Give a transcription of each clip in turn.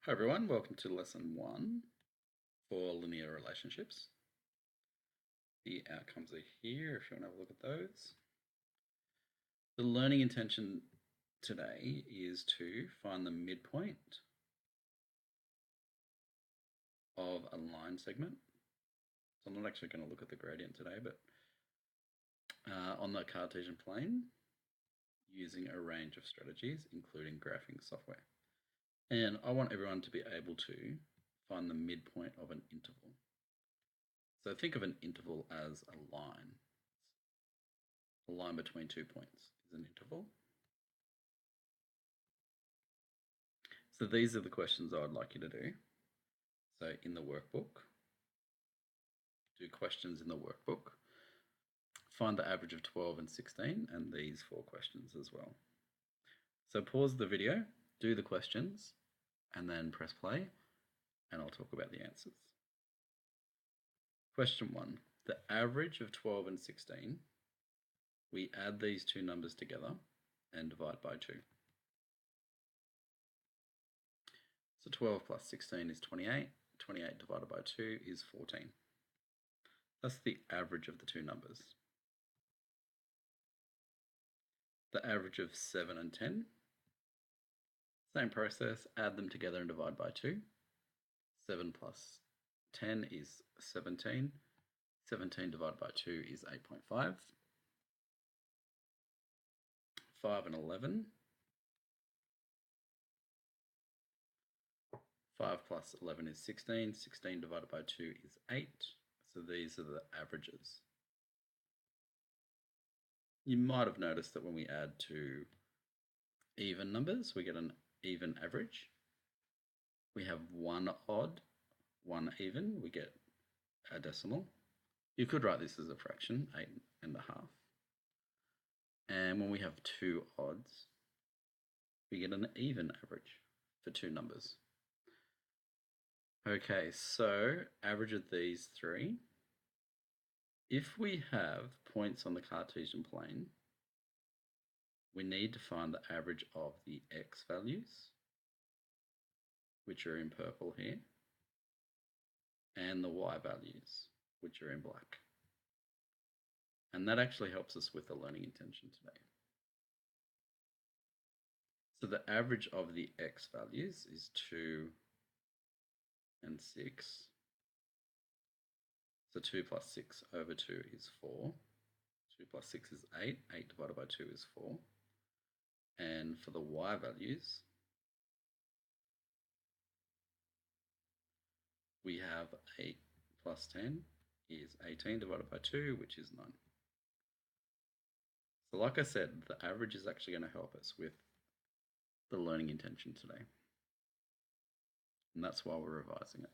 Hi everyone, welcome to lesson 1 for linear relationships. The outcomes are here if you want to have a look at those. The learning intention today is to find the midpoint of a line segment. So I'm not actually going to look at the gradient today, but on the Cartesian plane using a range of strategies, including graphing software. And I want everyone to be able to find the midpoint of an interval. So think of an interval as a line. A line between 2 points is an interval. So these are the questions I would like you to do. So in the workbook, do questions in the workbook. Find the average of 12 and 16 and these 4 questions as well. So pause the video, do the questions, and then press play, and I'll talk about the answers. Question 1. The average of 12 and 16, we add these two numbers together and divide by 2. So 12 plus 16 is 28. 28 divided by 2 is 14. That's the average of the two numbers. The average of 7 and 10. Same process, add them together and divide by 2. 7 plus 10 is 17. 17 divided by 2 is 8.5. 5 and 11. 5 plus 11 is 16. 16 divided by 2 is 8. So these are the averages. You might have noticed that when we add two even numbers, we get an even average. We have one odd, one even, we get a decimal. You could write this as a fraction, 8.5. And when we have two odds, we get an even average for two numbers. Okay, so average of these three. If we have points on the Cartesian plane, we need to find the average of the x values, which are in purple here, and the y values, which are in black. And that actually helps us with the learning intention today. So the average of the x values is 2 and 6. So 2 plus 6 over 2 is 4. 2 plus 6 is 8. 8 divided by 2 is 4. And for the y values, we have 8 plus 10 is 18 divided by 2, which is 9. So like I said, the average is actually going to help us with the learning intention today. And that's why we're revising it.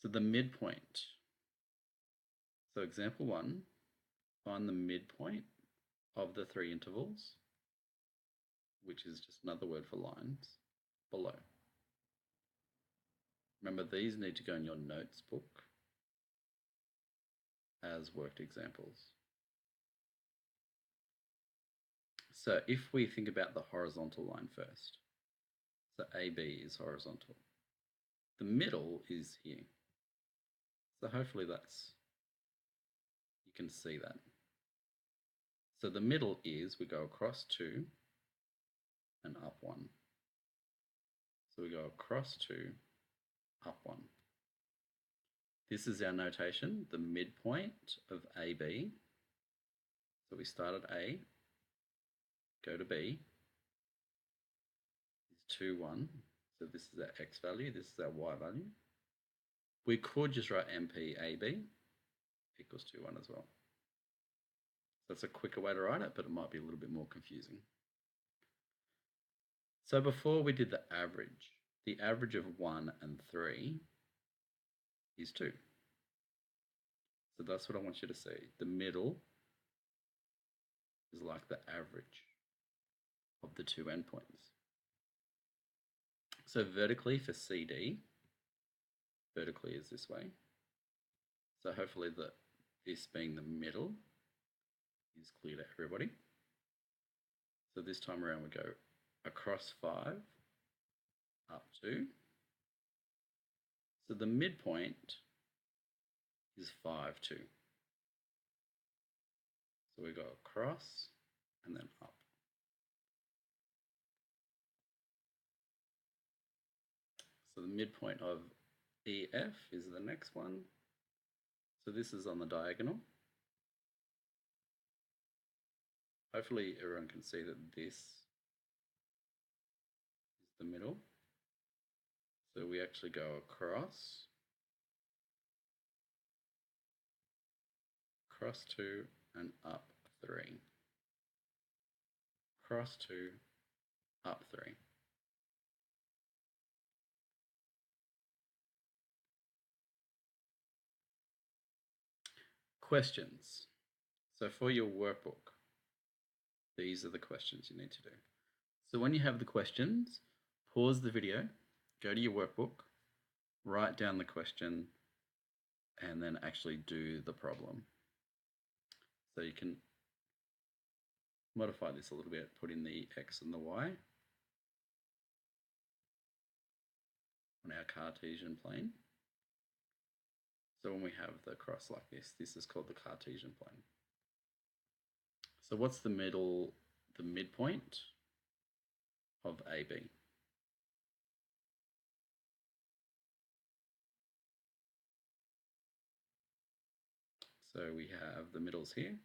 So the midpoint. So example 1, find the midpoint of the three intervals, which is just another word for lines, below. Remember, these need to go in your notes book as worked examples. So if we think about the horizontal line first, so AB is horizontal. The middle is here. So hopefully you can see that. So the middle is, we go across 2 and up 1. So we go across 2, up 1. This is our notation, the midpoint of AB. So we start at A, go to B, is 2, 1. So this is our x value, this is our y value. We could just write MPAB equals 2, 1 as well. That's a quicker way to write it, but it might be a little bit more confusing. So before we did the average of 1 and 3 is 2. So that's what I want you to see. The middle is like the average of the two endpoints. So vertically for CD, vertically is this way. So hopefully this being the middle is clear to everybody. So this time around we go across 5 up to. So the midpoint is 5, 2. So we go across and then up. So the midpoint of EF is the next one. So this is on the diagonal. Hopefully everyone can see that this is the middle. So we actually go across 2 and up 3. Cross 2, up 3. Questions. So for your workbook, these are the questions you need to do. So when you have the questions, pause the video, go to your workbook, write down the question, and then actually do the problem. So you can modify this a little bit, put in the X and the Y on our Cartesian plane. So when we have the cross like this is called the Cartesian plane. So what's the midpoint of AB? So we have the middles here.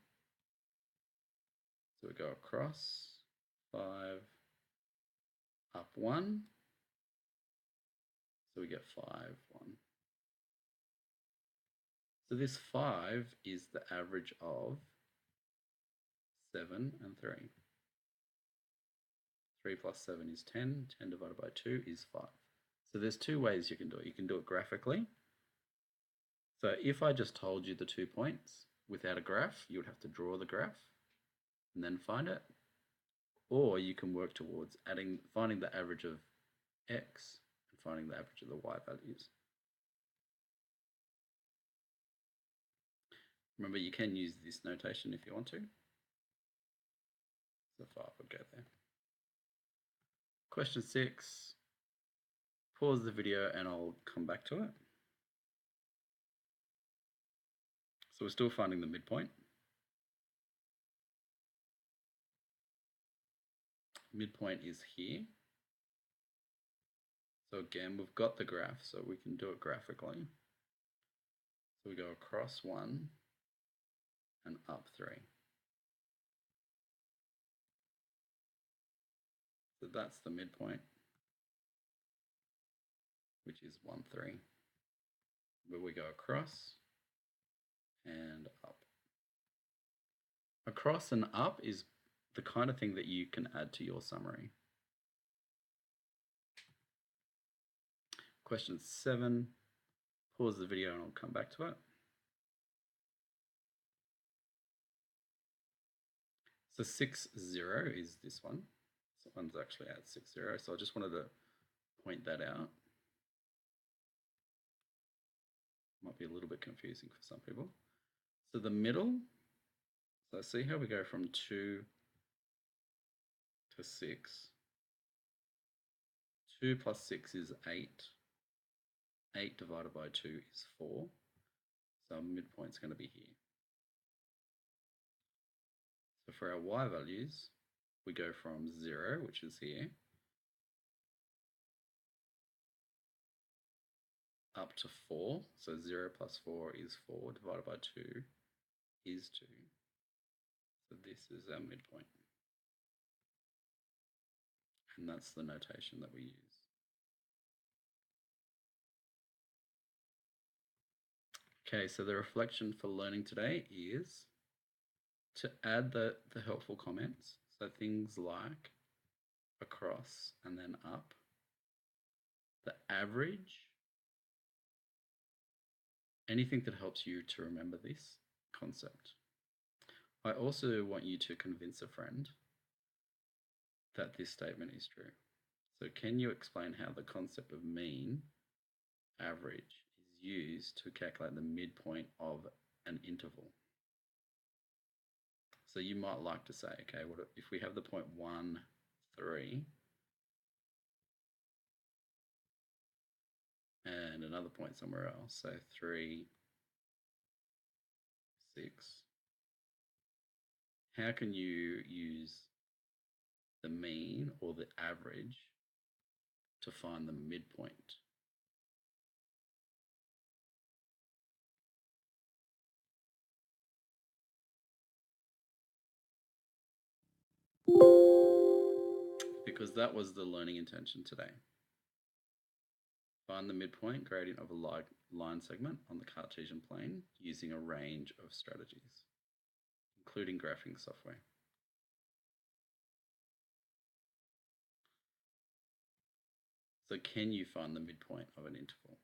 So we go across 5, up 1. So we get 5, 1. So this 5 is the average of 7 and 3. 3 plus 7 is 10. 10 divided by 2 is 5. So there's two ways you can do it. You can do it graphically. So if I just told you the 2 points without a graph, you would have to draw the graph and then find it. Or you can work towards finding the average of x and finding the average of the y values. Remember, you can use this notation if you want to. So 5 would go there. Question 6. Pause the video and I'll come back to it. So we're still finding the midpoint. Midpoint is here. So again, we've got the graph, so we can do it graphically. So we go across 1 and up 3. So that's the midpoint, which is 1, 3. Where we go across and up. Across and up is the kind of thing that you can add to your summary. Question 7. Pause the video and I'll come back to it. So 6, 0 is this one. So one's actually at 6, 0. So I just wanted to point that out. Might be a little bit confusing for some people. So the middle, so see how we go from 2 to 6. 2 plus 6 is 8. 8 divided by 2 is 4. So our midpoint's going to be here. So for our y values, we go from 0, which is here, up to 4. So 0 plus 4 is 4, divided by 2 is 2. So this is our midpoint. And that's the notation that we use. Okay, so the reflection for learning today is to add the helpful comments. So things like across and then up, the average, anything that helps you to remember this concept. I also want you to convince a friend that this statement is true. So can you explain how the concept of mean, average, is used to calculate the midpoint of an interval? So you might like to say, okay, what if we have the point 1, 3, and another point somewhere else. So 3, 6. How can you use the mean or the average to find the midpoint? Because that was the learning intention today. Find the midpoint gradient of a line segment on the Cartesian plane using a range of strategies, including graphing software. So can you find the midpoint of an interval?